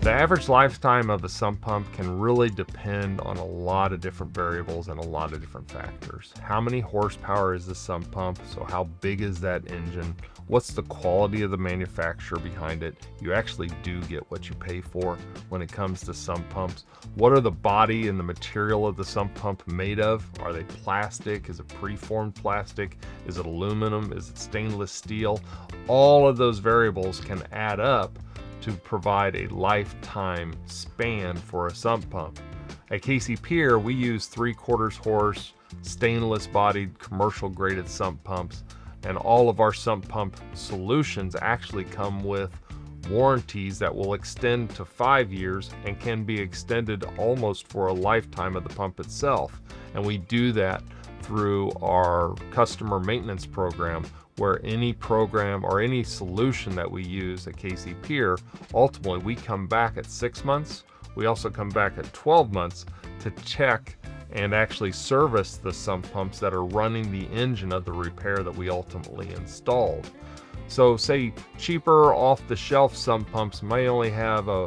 The average lifetime of a sump pump can really depend on a lot of different variables and a lot of different factors. How many horsepower is the sump pump? So how big is that engine? What's the quality of the manufacturer behind it? You actually do get what you pay for when it comes to sump pumps. What are the body and the material of the sump pump made of? Are they plastic? Is it preformed plastic? Is it aluminum? Is it stainless steel? All of those variables can add up to provide a lifetime span for a sump pump. At Pier, we use 3/4 horse, stainless bodied, commercial graded sump pumps, and all of our sump pump solutions actually come with warranties that will extend to 5 years and can be extended almost for a lifetime of the pump itself. And we do that through our customer maintenance program, where any program or any solution that we use at Pier, ultimately we come back at 6 months. We also come back at 12 months to check and actually service the sump pumps that are running the engine of the repair that we ultimately installed. So say cheaper off-the-shelf sump pumps may only have a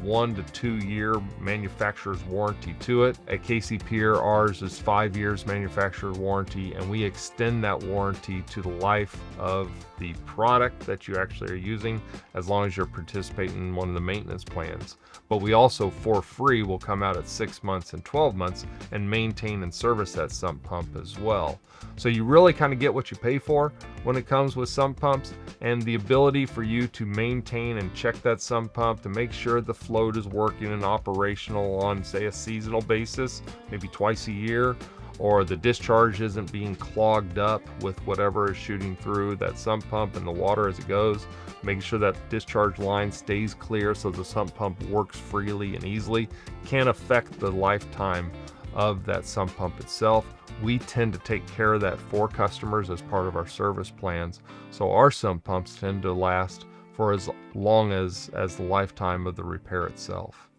1 to 2 year manufacturer's warranty to it. At Pier, ours is 5 years manufacturer's warranty, and we extend that warranty to the life of the product that you actually are using, as long as you're participating in one of the maintenance plans. But we also, for free, will come out at 6 months and 12 months and maintain and service that sump pump as well. So you really kind of get what you pay for when it comes with sump pumps, and the ability for you to maintain and check that sump pump to make sure the float is working and operational on, say, a seasonal basis, maybe twice a year, or the discharge isn't being clogged up with whatever is shooting through that sump pump and the water as it goes, making sure that discharge line stays clear so the sump pump works freely and easily, can affect the lifetime of that sump pump itself. We tend to take care of that for customers as part of our service plans. So our sump pumps tend to last for as long as the lifetime of the repair itself.